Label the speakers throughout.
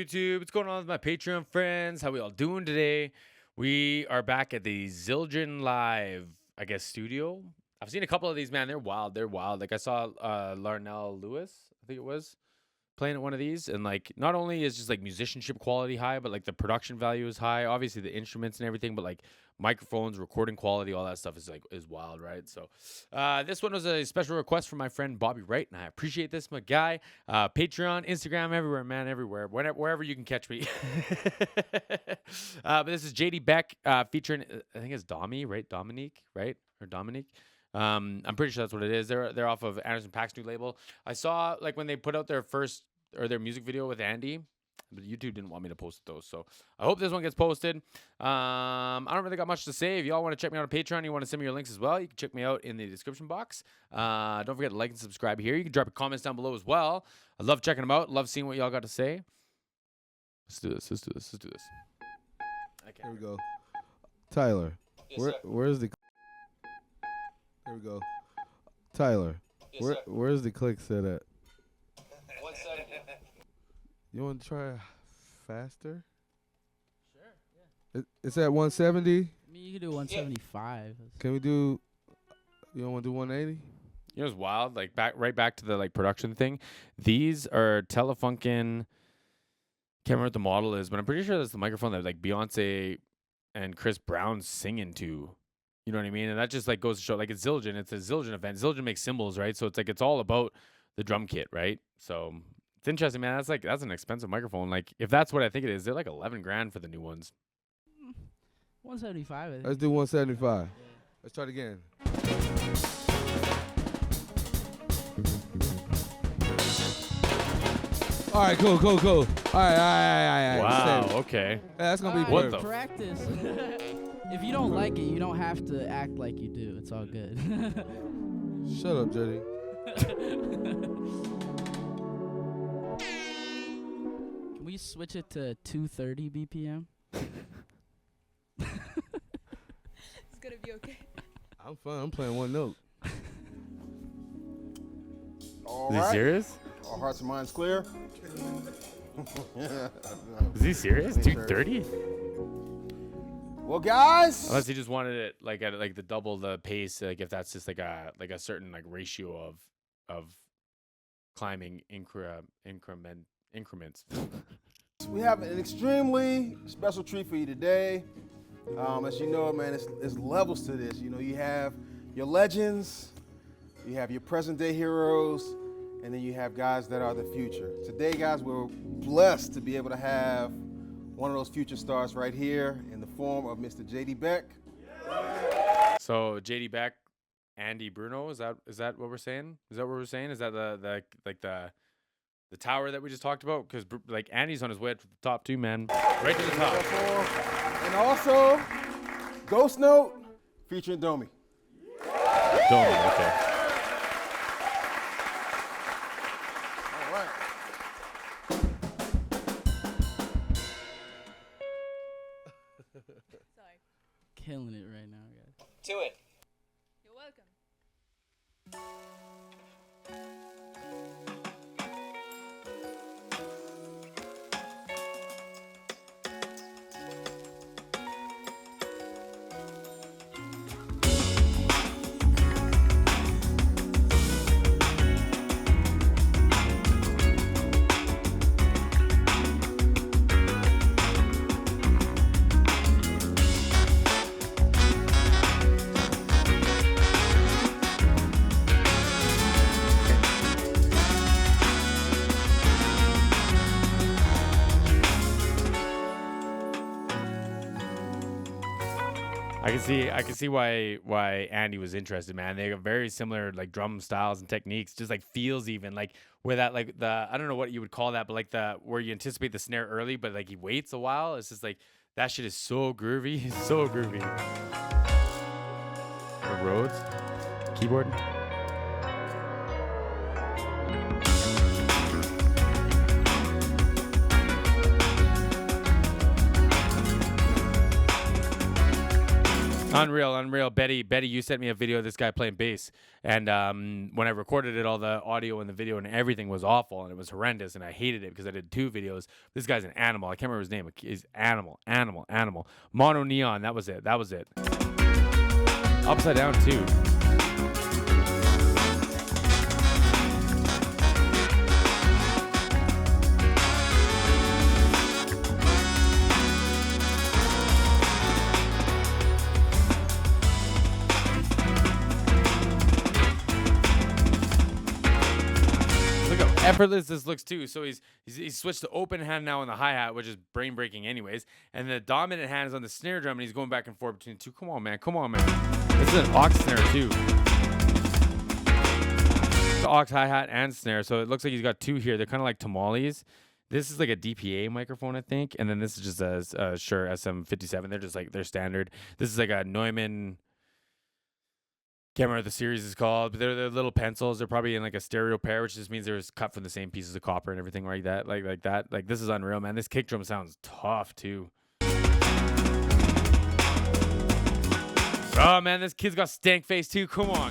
Speaker 1: YouTube? What's going on with my Patreon friends? How we all doing today? We are back at the ZILDJAN Live, I guess, studio. I've seen a couple of these, man. They're wild. They're wild. Like, I saw Larnell Lewis, I think it was, playing at one of these. And, like, not only is just, like, musicianship quality high, but, like, the production value is high. Obviously, the instruments and everything, but, like, microphones, recording quality, all that stuff is wild, right? So this one was a special request from my friend Bobby Wright, and I appreciate this, my guy. Patreon, Instagram, everywhere, man, everywhere, wherever you can catch me. But this is BECK featuring, I think it's DOMi, right? Dominique, right? Or Dominique. I'm pretty sure that's what it is. They're off of Anderson .Paak's new label. I saw, like, when they put out their first or their music video with Andy, but YouTube didn't want me to post those, so I hope this one gets posted. I don't really got much to say. If y'all want to check me out on Patreon, you want to send me your links as well, you can check me out in the description box. Don't forget to like and subscribe here. You can drop your comments down below as well. I love checking them out. Love seeing what y'all got to say. Let's do this. Let's do this. Let's do this. Okay.
Speaker 2: Here we go. Tyler,
Speaker 3: Yes,
Speaker 2: where's the? Here we go. Tyler,
Speaker 3: Yes,
Speaker 2: where's the click set at?
Speaker 3: 170.
Speaker 2: You want to try faster?
Speaker 4: Sure, yeah.
Speaker 2: It's at 170.
Speaker 4: I mean, you can do 175.
Speaker 2: Can we do? You don't want to do 180?
Speaker 1: You know what's wild? Like, right back to the, like, production thing. These are Telefunken. Can't remember what the model is, but I'm pretty sure that's the microphone that, like, Beyonce and Chris Brown's singing to. You know what I mean? And that just, like, goes to show, like, it's ZILDJAN. It's a ZILDJAN event. ZILDJAN makes cymbals, right? So it's like, it's all about the drum kit, right? So it's interesting, man. That's an expensive microphone. Like, if that's what I think it is, they're like 11 grand for the new ones.
Speaker 4: 175. I think.
Speaker 2: Let's do 175.
Speaker 4: Yeah.
Speaker 2: Let's try it again. All right, cool. All right.
Speaker 1: Wow.
Speaker 2: Set it.
Speaker 1: Okay.
Speaker 2: Yeah, that's gonna be
Speaker 1: What
Speaker 2: perfect.
Speaker 1: the
Speaker 4: Practice. If you don't like it, you don't have to act like you do. It's all good.
Speaker 2: Shut up, Jetty.
Speaker 4: Can we switch it to 230 BPM?
Speaker 5: It's gonna be okay.
Speaker 2: I'm fine. I'm playing one note.
Speaker 6: All
Speaker 1: Is he
Speaker 6: right.
Speaker 1: serious?
Speaker 6: Our hearts and minds clear.
Speaker 1: Is he serious? 230?
Speaker 6: Well, guys.
Speaker 1: Unless he just wanted it like at like the double the pace, like if that's just like a certain like ratio of climbing increments.
Speaker 6: We have an extremely special treat for you today. As you know, man, it's levels to this. You know, you have your legends, you have your present day heroes, and then you have guys that are the future. Today, guys, we're blessed to be able to have one of those future stars right here in the form of Mr. JD BECK.
Speaker 1: So JD BECK, Andy Bruno, is that what we're saying? Is that what we're saying? Is that the tower that we just talked about? Because like Andy's on his way to the top too, man, right to the top.
Speaker 6: And also, Ghost Note featuring DOMi.
Speaker 1: DOMi, okay.
Speaker 6: All right.
Speaker 5: Sorry.
Speaker 4: Killing it right now, guys.
Speaker 3: To it.
Speaker 5: You're welcome.
Speaker 1: I can see why Andy was interested, man. They have very similar like drum styles and techniques, just like feels even like where that like the I don't know what you would call that, but like the where you anticipate the snare early, but like he waits a while. It's just like that shit is so groovy, so groovy. Or Rhodes keyboard. Unreal, unreal. Betty, you sent me a video of this guy playing bass, and when I recorded it, all the audio and the video and everything was awful, and it was horrendous, and I hated it because I did 2 videos. This guy's an animal. I can't remember his name. He's animal. Mono Neon. That was it. Upside down too. Effortless this looks too. So he's switched to open hand now on the hi-hat, which is brain breaking anyways, and the dominant hand is on the snare drum, and he's going back and forth between the two. Come on man, this is an aux snare too, the aux hi-hat and snare. So it looks like he's got 2 here. They're kind of like tamales. This is like a DPA microphone, I think, and then this is just a Shure SM57. They're just like, they're standard. This is like a Neumann, can't remember what the series is called, but they're little pencils. They're probably in like a stereo pair, which just means they're cut from the same pieces of copper and everything like that. Like that. Like, this is unreal, man. This kick drum sounds tough too. Oh man, this kid's got stank face too. Come on.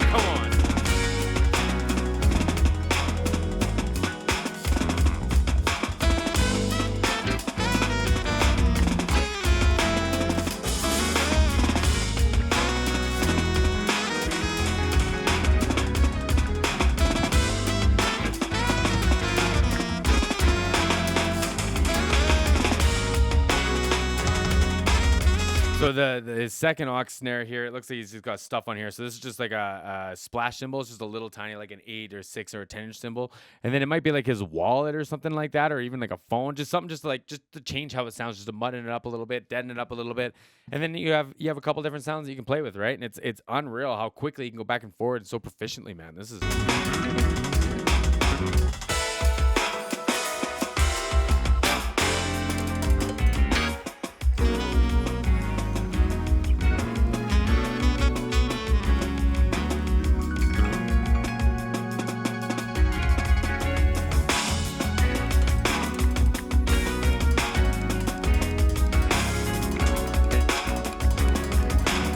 Speaker 1: So his second aux snare here, it looks like he's just got stuff on here. So this is just like a splash cymbal. It's just a little tiny, like an 8 or 6 or a 10-inch cymbal. And then it might be like his wallet or something like that, or even like a phone, just something just to change how it sounds, just to mudden it up a little bit, deaden it up a little bit. And then you have a couple different sounds that you can play with, right? And it's unreal how quickly you can go back and forward so proficiently, man. This is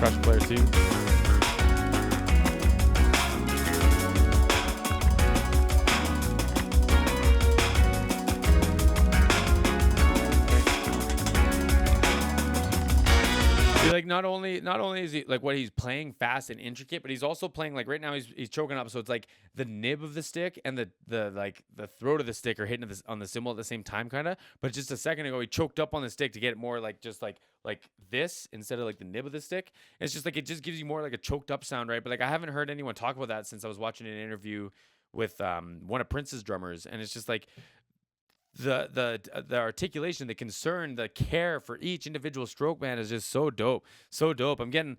Speaker 1: Crush player too. Like not only is he like what he's playing fast and intricate, but he's also playing like right now he's choking up, so it's like the nib of the stick and the throat of the stick are hitting on the cymbal at the same time, kind of. But just a second ago he choked up on the stick to get it more like just like this instead of like the nib of the stick. And it's just like it just gives you more like a choked up sound, right? But like I haven't heard anyone talk about that since I was watching an interview with one of Prince's drummers, and it's just like the articulation, the concern, the care for each individual stroke, man, is just so dope. I'm getting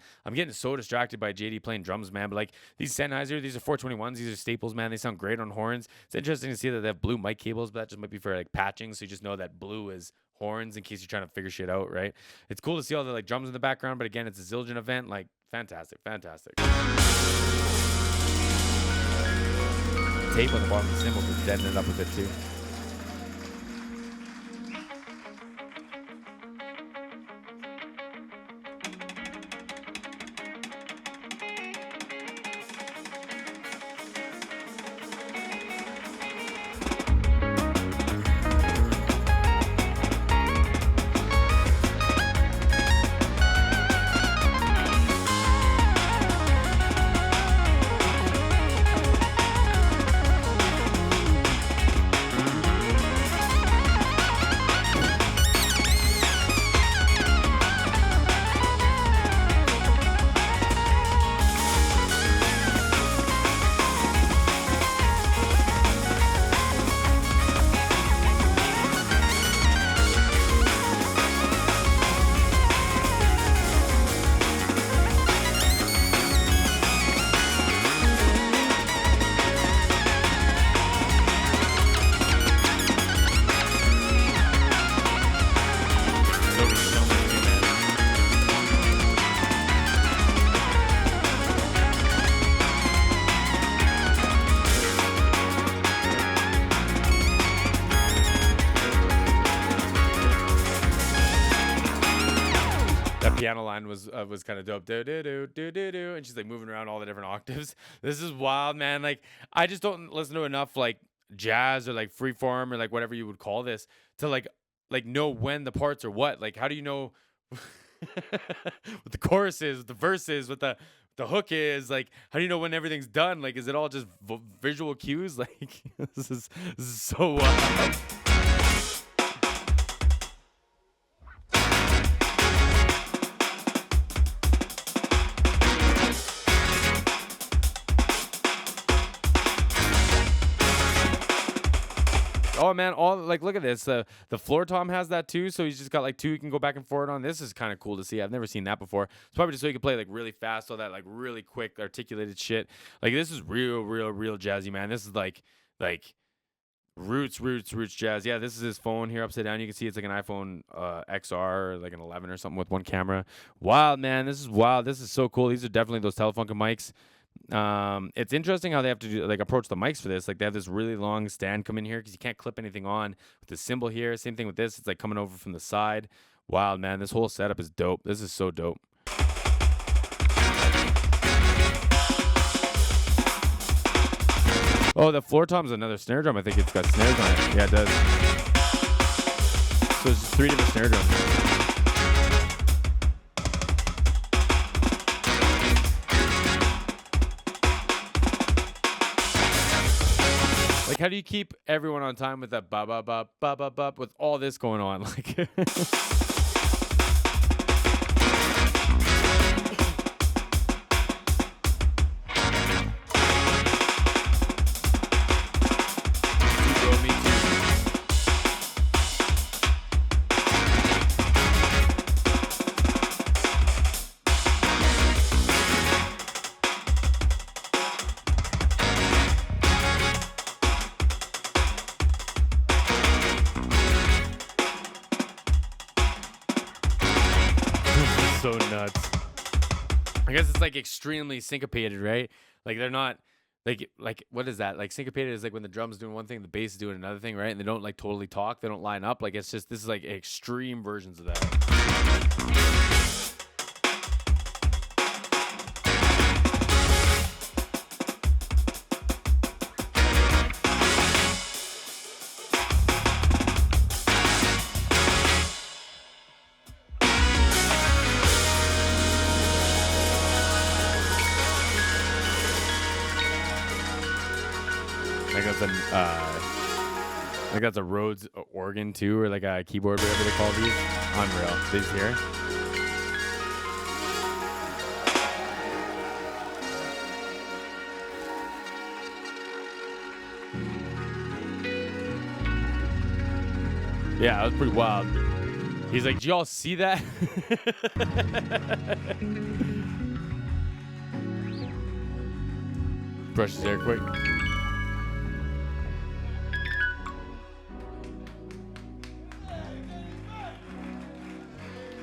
Speaker 1: so distracted by JD playing drums, man. But like these Sennheiser, these are 421s, these are staples, man. They sound great on horns. It's interesting to see that they have blue mic cables, but that just might be for like patching, so you just know that blue is horns in case you're trying to figure shit out, right? It's cool to see all the like drums in the background, but again, it's a ZILDJAN event. Like fantastic. Tape on the bottom of the cymbal to deaden it up a bit too. piano line was kind of dope. Do do do do do do, and she's like moving around all the different octaves. This is wild, man. Like I just don't listen to enough like jazz or like freeform or like whatever you would call this to like know when the parts are what. Like how do you know what the chorus is, what the verse is, what the hook is? Like how do you know when everything's done? Like is it all just visual cues? Like this is so wild. Oh man, all like look at this. The floor tom has that too, so he's just got like two you can go back and forth on. This is kind of cool to see. I've never seen that before. It's probably just so you can play like really fast, all that like really quick articulated shit. Like this is real jazzy, man. This is like roots jazz. Yeah, this is his phone here upside down. You can see it's like an iPhone XR or like an 11 or something with one camera. Wild, man. This is wild. This is so cool. These are definitely those Telefunken mics. It's interesting how they have to do like approach the mics for this. Like they have this really long stand come in here because you can't clip anything on with the cymbal here. Same thing with this. It's like coming over from the side. Wild, man. This whole setup is dope. This is so dope. Oh, the floor tom is another snare drum. I think it's got snares on it. Yeah, it does. So it's just 3 different snare drums. Like, how do you keep everyone on time with that ba ba ba ba ba ba with all this going on? Like, so nuts. I guess it's like extremely syncopated, right? Like they're not like what is that? Like syncopated is like when the drum's doing one thing, the bass is doing another thing, right? And they don't like totally talk, they don't line up. Like it's just this is like extreme versions of that. I got the Rhodes organ too, or like a keyboard, whatever they call these. Unreal. These here. Yeah, that was pretty wild. He's like, "Did y'all see that?" Brush his hair quick.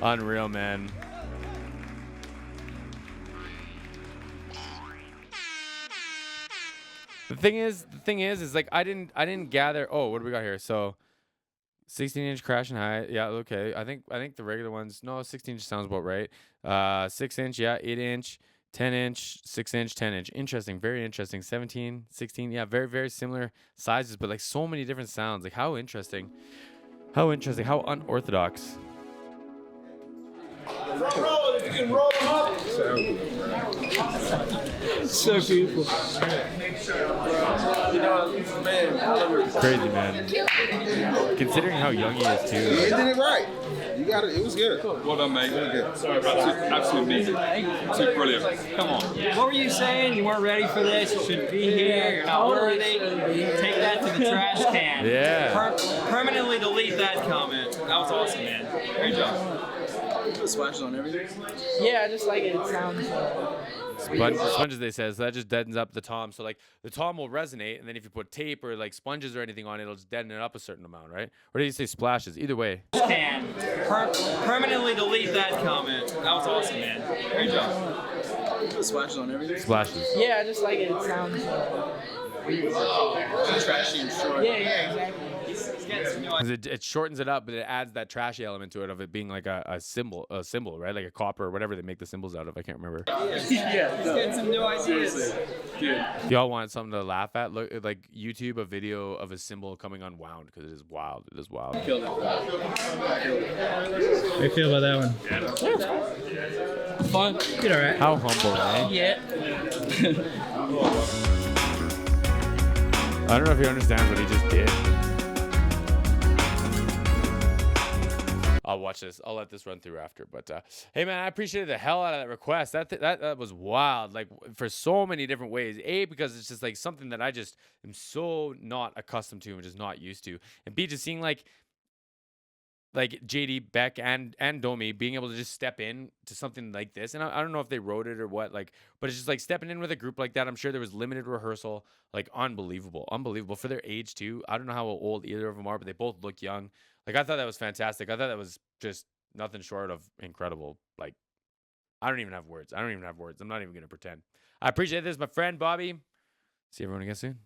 Speaker 1: Unreal, man. The thing is like I didn't gather. Oh, what do we got here? So 16-inch crash and high. Yeah, okay. I think the regular ones. No, 16-inch sounds about right. 6-inch, yeah, 8-inch, 10-inch, 6-inch, 10-inch. Interesting, very interesting. 17, 16, yeah, very similar sizes, but like so many different sounds. Like how interesting. How unorthodox.
Speaker 3: Front row, if you can roll them up.
Speaker 4: So beautiful.
Speaker 1: Crazy, man. Considering how young he is too.
Speaker 6: He did it right. You got it. It was good.
Speaker 7: Well done, mate.
Speaker 6: Really good.
Speaker 7: Sorry about that. Absolute amazing. Absolute brilliant. Come on.
Speaker 8: What were you saying? You weren't ready for this. You shouldn't be here. You're not worthy. Take that to the trash can.
Speaker 1: Yeah.
Speaker 8: Permanently delete that comment. That was awesome, man. Great job.
Speaker 3: Put splashes on everything.
Speaker 4: Yeah, I just like it. It sounds.
Speaker 1: Sponges, they say, so that just deadens up the tom. So like the tom will resonate, and then if you put tape or like sponges or anything on it, it'll just deaden it up a certain amount, right? Or did you say splashes? Either way.
Speaker 8: Can permanently delete that comment. That was awesome, man. Great job.
Speaker 3: Put splashes on everything.
Speaker 1: Splashes.
Speaker 4: Yeah, I just like it. It sounds.
Speaker 3: Trashy and short.
Speaker 4: Yeah, exactly.
Speaker 8: He's getting some new
Speaker 1: 'Cause it shortens it up, but it adds that trashy element to it of it being like a symbol, right? Like a copper or whatever they make the symbols out of. I can't remember.
Speaker 8: ideas. He's getting some new ideas.
Speaker 1: If y'all want something to laugh at, look like YouTube a video of a symbol coming unwound because it is wild. It is wild.
Speaker 3: Killed it.
Speaker 9: How you feel about that one?
Speaker 8: Fun.
Speaker 9: Did alright.
Speaker 1: How humble, eh?
Speaker 8: Yeah.
Speaker 1: I don't know if he understands what he just did. I'll watch this. I'll let this run through after. But hey, man, I appreciated the hell out of that request. That was wild. Like for so many different ways. A, because it's just like something that I just am so not accustomed to and just not used to. And B, just seeing like JD, Beck, and DOMi being able to just step in to something like this. And I don't know if they wrote it or what, like, but it's just like stepping in with a group like that. I'm sure there was limited rehearsal, like unbelievable for their age too. I don't know how old either of them are, but they both look young. Like I thought that was fantastic. I thought that was just nothing short of incredible. Like I don't even have words. I'm not even going to pretend. I appreciate this, my friend Bobby. See everyone again soon.